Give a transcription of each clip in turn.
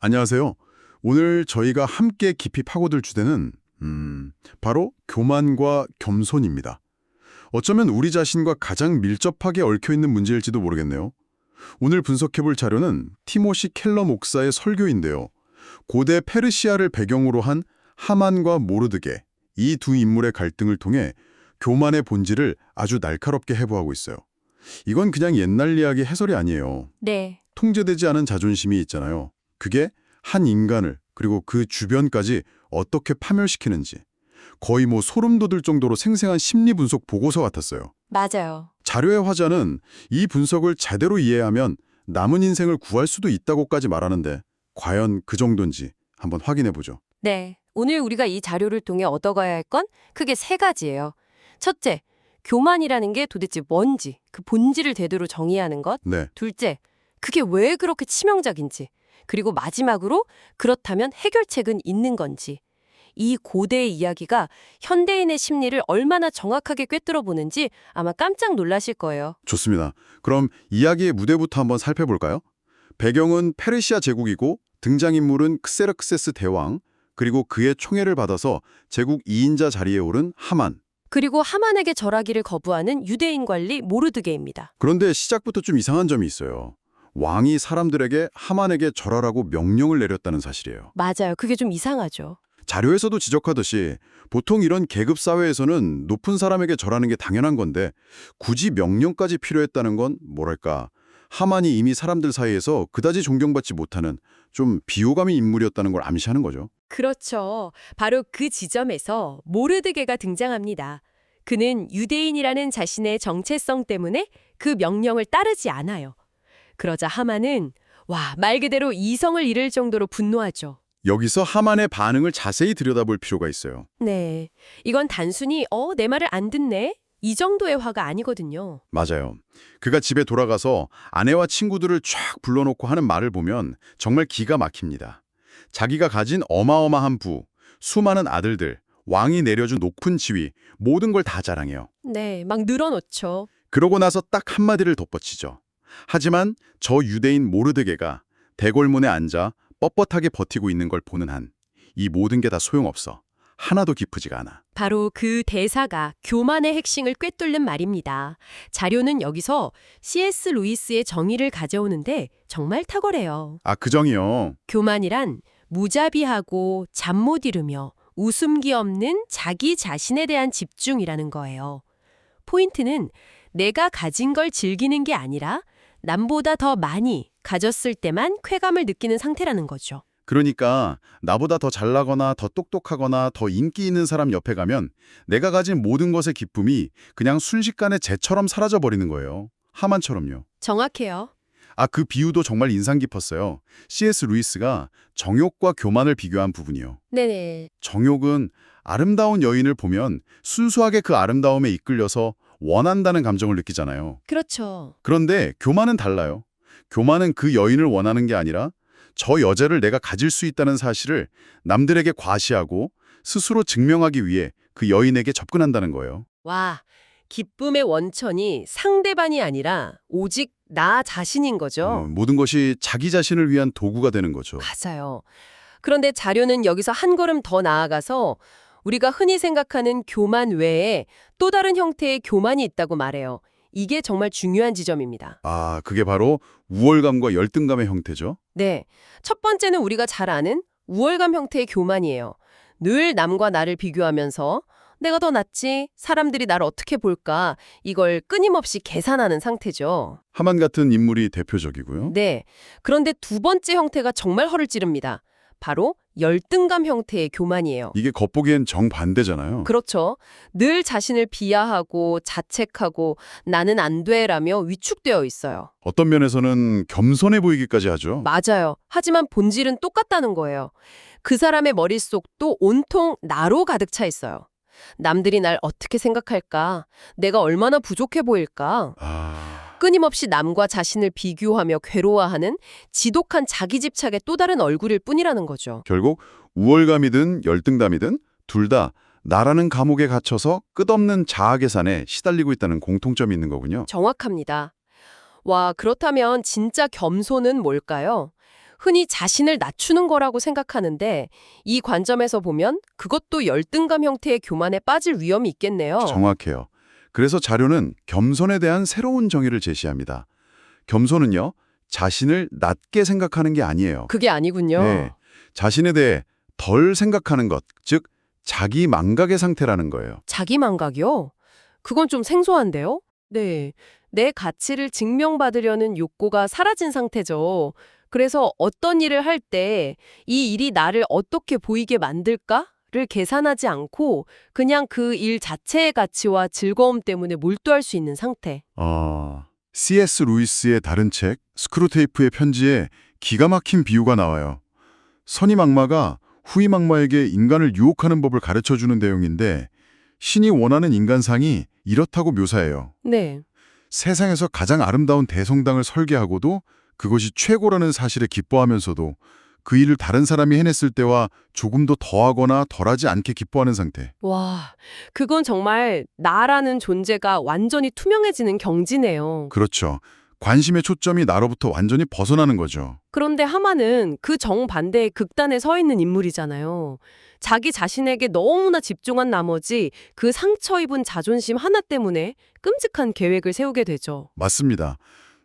안녕하세요. 오늘 저희가 함께 깊이 파고들 주제는 바로 교만과 겸손입니다. 어쩌면 우리 자신과 가장 밀접하게 얽혀있는 문제일지도 모르겠네요. 오늘 분석해볼 자료는 티모시 켈러 목사의 설교인데요. 고대 페르시아를 배경으로 한 하만과 모르드게, 이 두 인물의 갈등을 통해 교만의 본질을 아주 날카롭게 해부하고 있어요. 이건 그냥 옛날 이야기 해설이 아니에요. 네, 통제되지 않은 자존심이 있잖아요. 그게 한 인간을 그리고 그 주변까지 어떻게 파멸시키는지 거의 소름 돋을 정도로 생생한 심리 분석 보고서 같았어요. 맞아요. 자료의 화자는 이 분석을 제대로 이해하면 남은 인생을 구할 수도 있다고까지 말하는데 과연 그 정도인지 한번 확인해 보죠. 네, 오늘 우리가 이 자료를 통해 얻어가야 할 건 크게 세 가지예요. 첫째, 교만이라는 게 도대체 뭔지, 그 본질을 제대로 정의하는 것. 네, 둘째, 그게 왜 그렇게 치명적인지. 그리고 마지막으로 그렇다면 해결책은 있는 건지. 이 고대의 이야기가 현대인의 심리를 얼마나 정확하게 꿰뚫어 보는지 아마 깜짝 놀라실 거예요. 좋습니다. 그럼 이야기의 무대부터 한번 살펴볼까요? 배경은 페르시아 제국이고 등장인물은 크세르크세스 대왕, 그리고 그의 총애를 받아서 제국 2인자 자리에 오른 하만. 그리고 하만에게 절하기를 거부하는 유대인 관리 모르드게입니다. 그런데 시작부터 좀 이상한 점이 있어요. 왕이 사람들에게 하만에게 절하라고 명령을 내렸다는 사실이에요. 맞아요. 그게 좀 이상하죠. 자료에서도 지적하듯이 보통 이런 계급 사회에서는 높은 사람에게 절하는 게 당연한 건데 굳이 명령까지 필요했다는 건 뭐랄까, 하만이 이미 사람들 사이에서 그다지 존경받지 못하는 좀 비호감인 인물이었다는 걸 암시하는 거죠. 그렇죠. 바로 그 지점에서 모르드게가 등장합니다. 그는 유대인이라는 자신의 정체성 때문에 그 명령을 따르지 않아요. 그러자 하만은 말 그대로 이성을 잃을 정도로 분노하죠. 여기서 하만의 반응을 자세히 들여다볼 필요가 있어요. 네, 이건 단순히 내 말을 안 듣네? 이 정도의 화가 아니거든요. 맞아요. 그가 집에 돌아가서 아내와 친구들을 쫙 불러놓고 하는 말을 보면 정말 기가 막힙니다. 자기가 가진 어마어마한 부, 수많은 아들들, 왕이 내려준 높은 지위, 모든 걸 다 자랑해요. 네, 막 늘어놓죠. 그러고 나서 딱 한마디를 덧붙이죠. 하지만 저 유대인 모르드게가 대궐문에 앉아 뻣뻣하게 버티고 있는 걸 보는 한 이 모든 게 다 소용없어. 하나도 기쁘지가 않아. 바로 그 대사가 교만의 핵심을 꿰뚫는 말입니다. 자료는 여기서 C.S. 루이스의 정의를 가져오는데 정말 탁월해요. 아, 그 정이요. 교만이란 무자비하고 잠 못 이루며 웃음기 없는 자기 자신에 대한 집중이라는 거예요. 포인트는 내가 가진 걸 즐기는 게 아니라 남보다 더 많이 가졌을 때만 쾌감을 느끼는 상태라는 거죠. 그러니까 나보다 더 잘나거나 더 똑똑하거나 더 인기 있는 사람 옆에 가면 내가 가진 모든 것의 기쁨이 그냥 순식간에 재처럼 사라져버리는 거예요. 하만처럼요. 정확해요. 아, 그 비유도 정말 인상 깊었어요. C.S. 루이스가 정욕과 교만을 비교한 부분이요. 네네. 정욕은 아름다운 여인을 보면 순수하게 그 아름다움에 이끌려서 원한다는 감정을 느끼잖아요. 그렇죠. 그런데 교만은 달라요. 교만은 그 여인을 원하는 게 아니라 저 여자를 내가 가질 수 있다는 사실을 남들에게 과시하고 스스로 증명하기 위해 그 여인에게 접근한다는 거예요. 기쁨의 원천이 상대방이 아니라 오직 나 자신인 거죠. 모든 것이 자기 자신을 위한 도구가 되는 거죠. 맞아요. 그런데 자료는 여기서 한 걸음 더 나아가서 우리가 흔히 생각하는 교만 외에 또 다른 형태의 교만이 있다고 말해요. 이게 정말 중요한 지점입니다. 아, 그게 바로 우월감과 열등감의 형태죠. 네. 첫 번째는 우리가 잘 아는 우월감 형태의 교만이에요. 늘 남과 나를 비교하면서 내가 더 낫지, 사람들이 나를 어떻게 볼까, 이걸 끊임없이 계산하는 상태죠. 하만 같은 인물이 대표적이고요. 네. 그런데 두 번째 형태가 정말 허를 찌릅니다. 바로 열등감 형태의 교만이에요. 이게 겉보기엔 정반대잖아요. 그렇죠. 늘 자신을 비하하고 자책하고 나는 안 돼라며 위축되어 있어요. 어떤 면에서는 겸손해 보이기까지 하죠. 맞아요. 하지만 본질은 똑같다는 거예요. 그 사람의 머릿속도 온통 나로 가득 차 있어요. 남들이 날 어떻게 생각할까? 내가 얼마나 부족해 보일까? 끊임없이 남과 자신을 비교하며 괴로워하는 지독한 자기 집착의 또 다른 얼굴일 뿐이라는 거죠. 결국 우월감이든 열등감이든 둘 다 나라는 감옥에 갇혀서 끝없는 자아 계산에 시달리고 있다는 공통점이 있는 거군요. 정확합니다. 그렇다면 진짜 겸손은 뭘까요? 흔히 자신을 낮추는 거라고 생각하는데 이 관점에서 보면 그것도 열등감 형태의 교만에 빠질 위험이 있겠네요. 정확해요. 그래서 자료는 겸손에 대한 새로운 정의를 제시합니다. 겸손은요, 자신을 낮게 생각하는 게 아니에요. 그게 아니군요. 네, 자신에 대해 덜 생각하는 것, 즉 자기 망각의 상태라는 거예요. 자기 망각이요? 그건 좀 생소한데요? 네. 내 가치를 증명받으려는 욕구가 사라진 상태죠. 그래서 어떤 일을 할 때 이 일이 나를 어떻게 보이게 만들까를 계산하지 않고 그냥 그 일 자체의 가치와 즐거움 때문에 몰두할 수 있는 상태. C.S. 루이스의 다른 책, 스크루테이프의 편지에 기가 막힌 비유가 나와요. 선임 악마가 후임 악마에게 인간을 유혹하는 법을 가르쳐주는 내용인데 신이 원하는 인간상이 이렇다고 묘사해요. 네. 세상에서 가장 아름다운 대성당을 설계하고도 그것이 최고라는 사실에 기뻐하면서도 그 일을 다른 사람이 해냈을 때와 조금도 더하거나 덜하지 않게 기뻐하는 상태. 와, 그건 정말 나라는 존재가 완전히 투명해지는 경지네요. 그렇죠. 관심의 초점이 나로부터 완전히 벗어나는 거죠. 그런데 하만은 그 정반대의 극단에 서 있는 인물이잖아요. 자기 자신에게 너무나 집중한 나머지 그 상처 입은 자존심 하나 때문에 끔찍한 계획을 세우게 되죠. 맞습니다.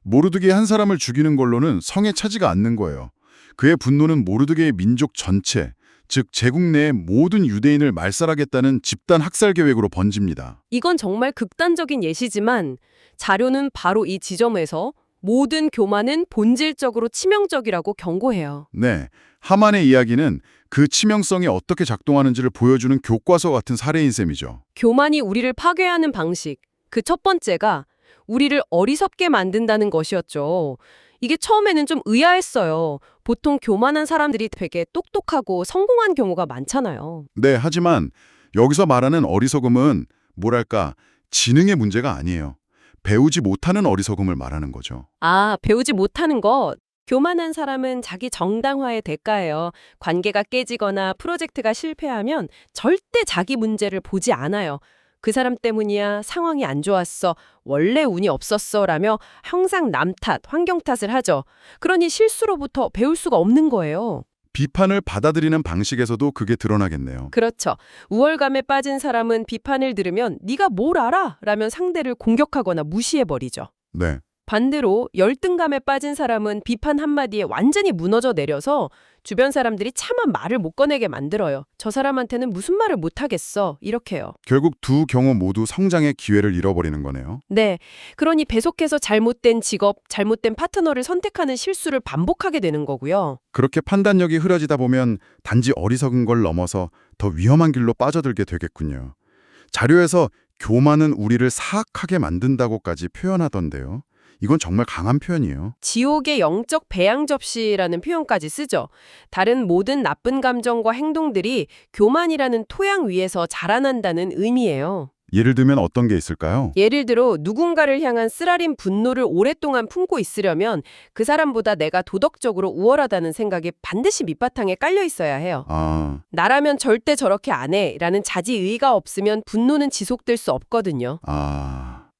모르드게 한 사람을 죽이는 걸로는 성에 차지가 않는 거예요. 그의 분노는 모르드게의 민족 전체, 즉 제국 내의 모든 유대인을 말살하겠다는 집단 학살 계획으로 번집니다. 이건 정말 극단적인 예시지만 자료는 바로 이 지점에서 모든 교만은 본질적으로 치명적이라고 경고해요. 네, 하만의 이야기는 그 치명성이 어떻게 작동하는지를 보여주는 교과서 같은 사례인 셈이죠. 교만이 우리를 파괴하는 방식, 그 첫 번째가 우리를 어리석게 만든다는 것이었죠. 이게 처음에는 좀 의아했어요. 보통 교만한 사람들이 되게 똑똑하고 성공한 경우가 많잖아요. 네, 하지만 여기서 말하는 어리석음은 뭐랄까, 지능의 문제가 아니에요. 배우지 못하는 어리석음을 말하는 거죠. 아, 배우지 못하는 것. 교만한 사람은 자기 정당화의 대가예요. 관계가 깨지거나 프로젝트가 실패하면 절대 자기 문제를 보지 않아요. 그 사람 때문이야, 상황이 안 좋았어, 원래 운이 없었어 라며 항상 남 탓, 환경 탓을 하죠. 그러니 실수로부터 배울 수가 없는 거예요. 비판을 받아들이는 방식에서도 그게 드러나겠네요. 그렇죠. 우월감에 빠진 사람은 비판을 들으면 네가 뭘 알아? 라면 상대를 공격하거나 무시해버리죠. 네. 반대로 열등감에 빠진 사람은 비판 한마디에 완전히 무너져 내려서 주변 사람들이 차마 말을 못 꺼내게 만들어요. 저 사람한테는 무슨 말을 못하겠어. 이렇게요. 결국 두 경우 모두 성장의 기회를 잃어버리는 거네요. 네. 그러니 배속해서 잘못된 직업, 잘못된 파트너를 선택하는 실수를 반복하게 되는 거고요. 그렇게 판단력이 흐려지다 보면 단지 어리석은 걸 넘어서 더 위험한 길로 빠져들게 되겠군요. 자료에서 교만은 우리를 사악하게 만든다고까지 표현하던데요. 이건 정말 강한 표현이에요. 지옥의 영적 배양 접시라는 표현까지 쓰죠. 다른 모든 나쁜 감정과 행동들이 교만이라는 토양 위에서 자라난다는 의미예요. 예를 들면 어떤 게 있을까요? 예를 들어 누군가를 향한 쓰라린 분노를 오랫동안 품고 있으려면 그 사람보다 내가 도덕적으로 우월하다는 생각이 반드시 밑바탕에 깔려 있어야 해요. 나라면 절대 저렇게 안 해 라는 자지의가 없으면 분노는 지속될 수 없거든요.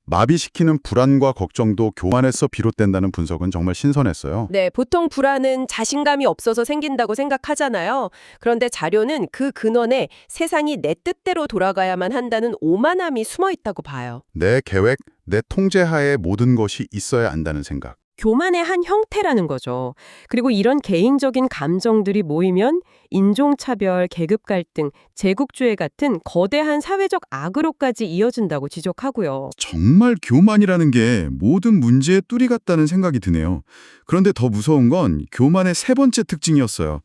마비시키는 불안과 걱정도 교만에서 비롯된다는 분석은 정말 신선했어요. 네, 보통 불안은 자신감이 없어서 생긴다고 생각하잖아요. 그런데 자료는 그 근원에 세상이 내 뜻대로 돌아가야만 한다는 오만함이 숨어 있다고 봐요. 내 계획, 내 통제하에 모든 것이 있어야 한다는 생각. 교만의 한 형태라는 거죠. 그리고 이런 개인적인 감정들이 모이면 인종차별, 계급 갈등, 제국주의 같은 거대한 사회적 악으로까지 이어진다고 지적하고요. 정말 교만이라는 게 모든 문제의 뚜리 같다는 생각이 드네요. 그런데 더 무서운 건 교만의 세 번째 특징이었어요.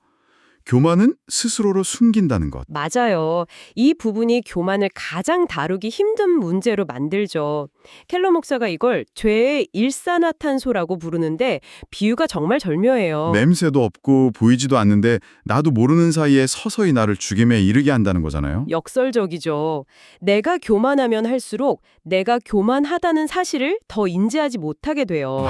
교만은 스스로를 숨긴다는 것. 맞아요. 이 부분이 교만을 가장 다루기 힘든 문제로 만들죠. 켈러 목사가 이걸 죄의 일산화탄소라고 부르는데 비유가 정말 절묘해요. 냄새도 없고 보이지도 않는데 나도 모르는 사이에 서서히 나를 죽임에 이르게 한다는 거잖아요. 역설적이죠. 내가 교만하면 할수록 내가 교만하다는 사실을 더 인지하지 못하게 돼요.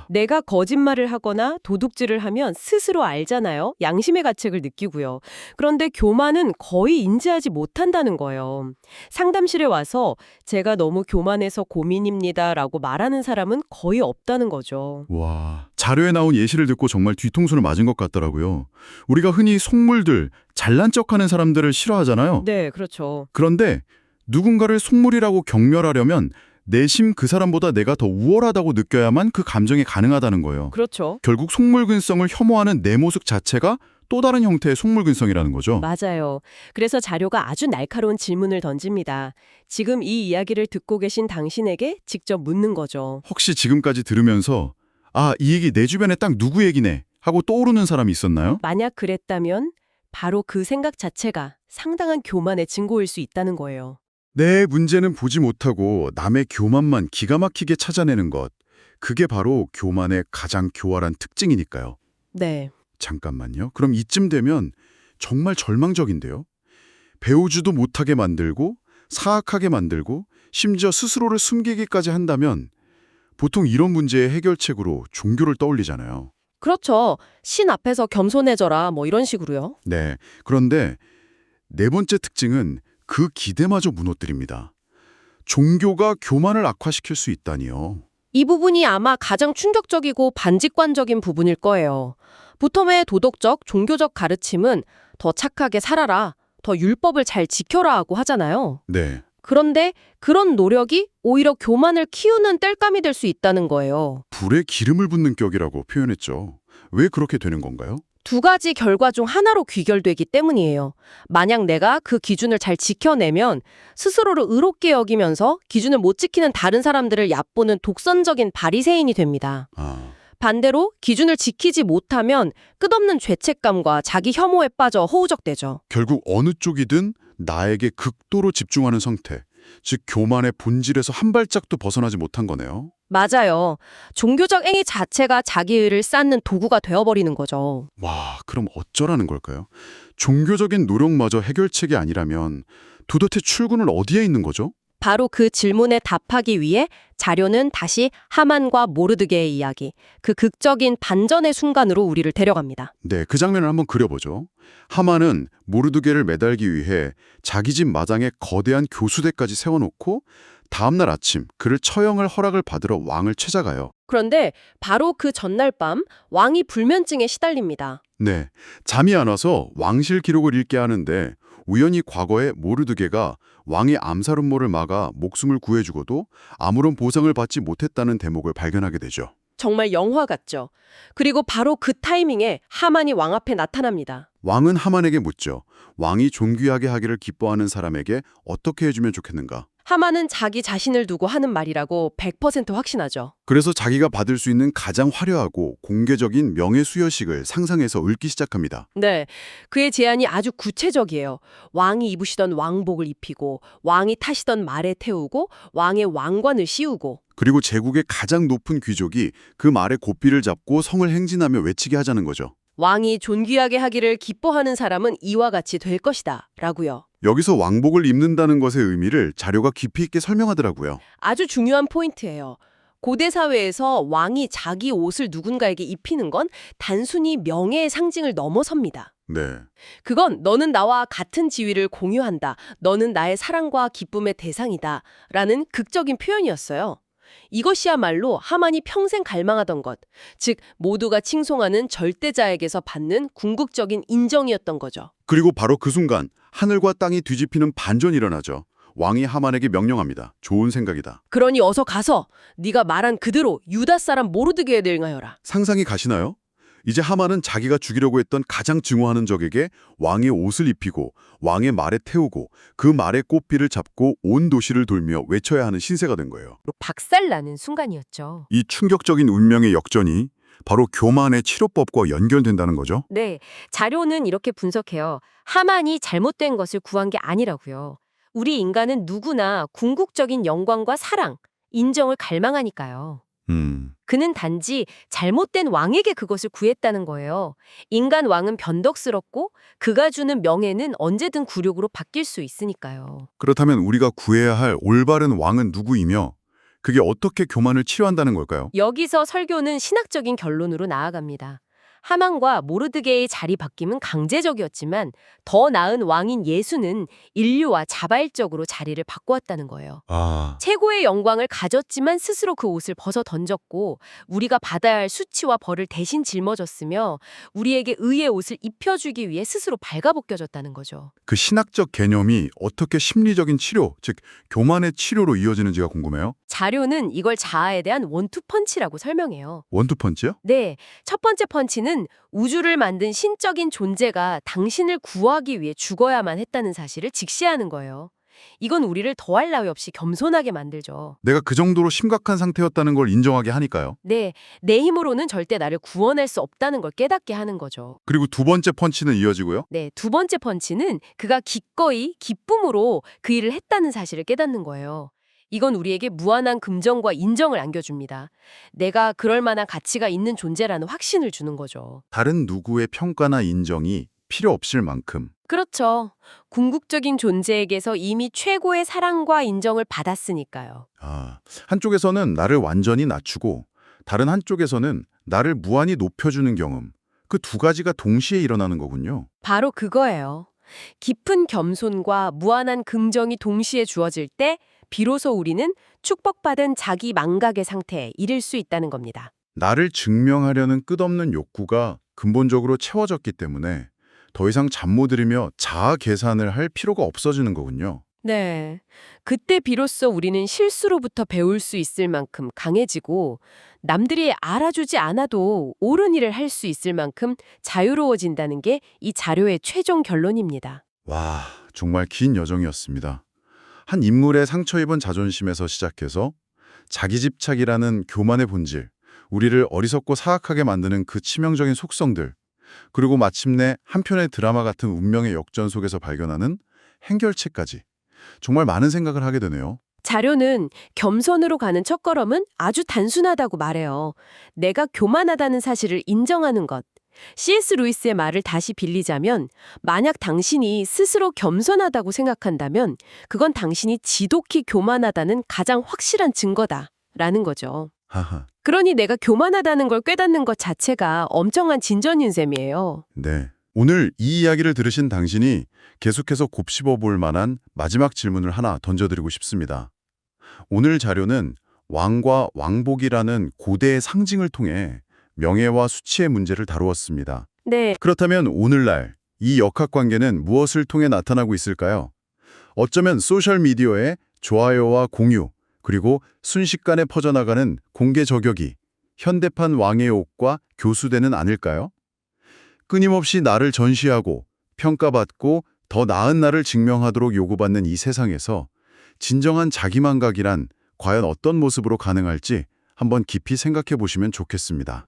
내가 거짓말을 하거나 도둑질을 하면 스스로 알잖아요. 양심의 가치를 자책을 느끼고요. 그런데 교만은 거의 인지하지 못한다는 거예요. 상담실에 와서 제가 너무 교만해서 고민입니다라고 말하는 사람은 거의 없다는 거죠. 와, 자료에 나온 예시를 듣고 정말 뒤통수를 맞은 것 같더라고요. 우리가 흔히 속물들, 잘난 척하는 사람들을 싫어하잖아요. 네, 그렇죠. 그런데 누군가를 속물이라고 경멸하려면 내심 그 사람보다 내가 더 우월하다고 느껴야만 그 감정이 가능하다는 거예요. 그렇죠. 결국 속물근성을 혐오하는 내 모습 자체가 또 다른 형태의 속물근성이라는 거죠. 맞아요. 그래서 자료가 아주 날카로운 질문을 던집니다. 지금 이 이야기를 듣고 계신 당신에게 직접 묻는 거죠. 혹시 지금까지 들으면서 아, 이 얘기 내 주변에 딱 누구 얘기네 하고 떠오르는 사람이 있었나요? 만약 그랬다면 바로 그 생각 자체가 상당한 교만의 증거일 수 있다는 거예요. 내 문제는 보지 못하고 남의 교만만 기가 막히게 찾아내는 것. 그게 바로 교만의 가장 교활한 특징이니까요. 네. 잠깐만요. 그럼 이쯤 되면 정말 절망적인데요. 배우지도 못하게 만들고 사악하게 만들고 심지어 스스로를 숨기기까지 한다면 보통 이런 문제의 해결책으로 종교를 떠올리잖아요. 그렇죠. 신 앞에서 겸손해져라 뭐 이런 식으로요. 네. 그런데 네 번째 특징은 그 기대마저 무너뜨립니다. 종교가 교만을 악화시킬 수 있다니요. 이 부분이 아마 가장 충격적이고 반직관적인 부분일 거예요. 보통의 도덕적, 종교적 가르침은 더 착하게 살아라, 더 율법을 잘 지켜라 하고 하잖아요. 네. 그런데 그런 노력이 오히려 교만을 키우는 땔감이 될 수 있다는 거예요. 불에 기름을 붓는 격이라고 표현했죠. 왜 그렇게 되는 건가요? 두 가지 결과 중 하나로 귀결되기 때문이에요. 만약 내가 그 기준을 잘 지켜내면 스스로를 의롭게 여기면서 기준을 못 지키는 다른 사람들을 얕보는 독선적인 바리새인이 됩니다. 아, 반대로 기준을 지키지 못하면 끝없는 죄책감과 자기 혐오에 빠져 허우적대죠. 결국 어느 쪽이든 나에게 극도로 집중하는 상태, 즉 교만의 본질에서 한 발짝도 벗어나지 못한 거네요. 맞아요. 종교적 행위 자체가 자기의를 쌓는 도구가 되어버리는 거죠. 와, 그럼 어쩌라는 걸까요? 종교적인 노력마저 해결책이 아니라면 도대체 출구는 어디에 있는 거죠? 바로 그 질문에 답하기 위해 자료는 다시 하만과 모르드게의 이야기, 그 극적인 반전의 순간으로 우리를 데려갑니다. 네, 그 장면을 한번 그려보죠. 하만은 모르드게를 매달기 위해 자기 집 마당에 거대한 교수대까지 세워놓고 다음날 아침 그를 처형할 허락을 받으러 왕을 찾아가요. 그런데 바로 그 전날 밤 왕이 불면증에 시달립니다. 네, 잠이 안 와서 왕실 기록을 읽게 하는데 우연히 과거에 모르드게가 왕의 암살 음모를 막아 목숨을 구해주고도 아무런 보상을 받지 못했다는 대목을 발견하게 되죠. 정말 영화 같죠. 그리고 바로 그 타이밍에 하만이 왕 앞에 나타납니다. 왕은 하만에게 묻죠. 왕이 존귀하게 하기를 기뻐하는 사람에게 어떻게 해주면 좋겠는가? 하만은 자기 자신을 두고 하는 말이라고 100% 확신하죠. 그래서 자기가 받을 수 있는 가장 화려하고 공개적인 명예수여식을 상상해서 읊기 시작합니다. 네, 그의 제안이 아주 구체적이에요. 왕이 입으시던 왕복을 입히고 왕이 타시던 말에 태우고 왕의 왕관을 씌우고 그리고 제국의 가장 높은 귀족이 그 말의 고삐를 잡고 성을 행진하며 외치게 하자는 거죠. 왕이 존귀하게 하기를 기뻐하는 사람은 이와 같이 될 것이다 라고요. 여기서 왕복을 입는다는 것의 의미를 자료가 깊이 있게 설명하더라고요. 아주 중요한 포인트예요. 고대 사회에서 왕이 자기 옷을 누군가에게 입히는 건 단순히 명예의 상징을 넘어섭니다. 네. 그건 너는 나와 같은 지위를 공유한다. 너는 나의 사랑과 기쁨의 대상이다. 라는 극적인 표현이었어요. 이것이야말로 하만이 평생 갈망하던 것, 즉 모두가 칭송하는 절대자에게서 받는 궁극적인 인정이었던 거죠. 그리고 바로 그 순간 하늘과 땅이 뒤집히는 반전이 일어나죠. 왕이 하만에게 명령합니다. 좋은 생각이다. 그러니 어서 가서 네가 말한 그대로 유다 사람 모르드게에 대응하여라. 상상이 가시나요? 이제 하만은 자기가 죽이려고 했던 가장 증오하는 적에게 왕의 옷을 입히고 왕의 말에 태우고 그 말의 꽃비를 잡고 온 도시를 돌며 외쳐야 하는 신세가 된 거예요. 박살나는 순간이었죠. 이 충격적인 운명의 역전이 바로 교만의 치료법과 연결된다는 거죠. 네, 자료는 이렇게 분석해요. 하만이 잘못된 것을 구한 게 아니라고요. 우리 인간은 누구나 궁극적인 영광과 사랑, 인정을 갈망하니까요. 그는 단지 잘못된 왕에게 그것을 구했다는 거예요. 인간 왕은 변덕스럽고 그가 주는 명예는 언제든 굴욕으로 바뀔 수 있으니까요. 그렇다면 우리가 구해야 할 올바른 왕은 누구이며 그게 어떻게 교만을 치료한다는 걸까요? 여기서 설교는 신학적인 결론으로 나아갑니다. 하만과 모르드게의 자리 바뀜은 강제적이었지만 더 나은 왕인 예수는 인류와 자발적으로 자리를 바꾸었다는 거예요. 아, 최고의 영광을 가졌지만 스스로 그 옷을 벗어 던졌고 우리가 받아야 할 수치와 벌을 대신 짊어졌으며 우리에게 의의 옷을 입혀주기 위해 스스로 발가벗겨졌다는 거죠. 그 신학적 개념이 어떻게 심리적인 치료, 즉 교만의 치료로 이어지는지가 궁금해요. 자료는 이걸 자아에 대한 원투펀치라고 설명해요. 원투펀치요? 네, 첫 번째 펀치는 우주를 만든 신적인 존재가 당신을 구하기 위해 죽어야만 했다는 사실을 직시하는 거예요. 이건 우리를 더할 나위 없이 겸손하게 만들죠. 내가 그 정도로 심각한 상태였다는 걸 인정하게 하니까요. 네, 내 힘으로는 절대 나를 구원할 수 없다는 걸 깨닫게 하는 거죠. 그리고 두 번째 펀치는 이어지고요. 네, 두 번째 펀치는 그가 기꺼이 기쁨으로 그 일을 했다는 사실을 깨닫는 거예요. 이건 우리에게 무한한 긍정과 인정을 안겨줍니다. 내가 그럴 만한 가치가 있는 존재라는 확신을 주는 거죠. 다른 누구의 평가나 인정이 필요 없을 만큼 그렇죠. 궁극적인 존재에게서 이미 최고의 사랑과 인정을 받았으니까요. 한쪽에서는 나를 완전히 낮추고 다른 한쪽에서는 나를 무한히 높여주는 경험. 그 두 가지가 동시에 일어나는 거군요. 바로 그거예요. 깊은 겸손과 무한한 긍정이 동시에 주어질 때 비로소 우리는 축복받은 자기 망각의 상태에 이를 수 있다는 겁니다. 나를 증명하려는 끝없는 욕구가 근본적으로 채워졌기 때문에 더 이상 잠 못 들이며 자아 계산을 할 필요가 없어지는 거군요. 네. 그때 비로소 우리는 실수로부터 배울 수 있을 만큼 강해지고 남들이 알아주지 않아도 옳은 일을 할 수 있을 만큼 자유로워진다는 게 이 자료의 최종 결론입니다. 와, 정말 긴 여정이었습니다. 한 인물의 상처 입은 자존심에서 시작해서 자기 집착이라는 교만의 본질, 우리를 어리석고 사악하게 만드는 그 치명적인 속성들, 그리고 마침내 한편의 드라마 같은 운명의 역전 속에서 발견하는 행결책까지 정말 많은 생각을 하게 되네요. 자료는 겸손으로 가는 첫걸음은 아주 단순하다고 말해요. 내가 교만하다는 사실을 인정하는 것. C.S. 루이스의 말을 다시 빌리자면 만약 당신이 스스로 겸손하다고 생각한다면 그건 당신이 지독히 교만하다는 가장 확실한 증거다라는 거죠. 하하. 그러니 내가 교만하다는 걸 깨닫는 것 자체가 엄청난 진전인 셈이에요. 네. 오늘 이 이야기를 들으신 당신이 계속해서 곱씹어 볼 만한 마지막 질문을 하나 던져드리고 싶습니다. 오늘 자료는 왕과 왕복이라는 고대의 상징을 통해 명예와 수치의 문제를 다루었습니다. 네. 그렇다면 오늘날 이 역학관계는 무엇을 통해 나타나고 있을까요? 어쩌면 소셜미디어의 좋아요와 공유, 그리고 순식간에 퍼져나가는 공개 저격이 현대판 왕의 옥과 교수되는 않을까요? 끊임없이 나를 전시하고 평가받고 더 나은 나를 증명하도록 요구받는 이 세상에서 진정한 자기만각이란 과연 어떤 모습으로 가능할지 한번 깊이 생각해 보시면 좋겠습니다.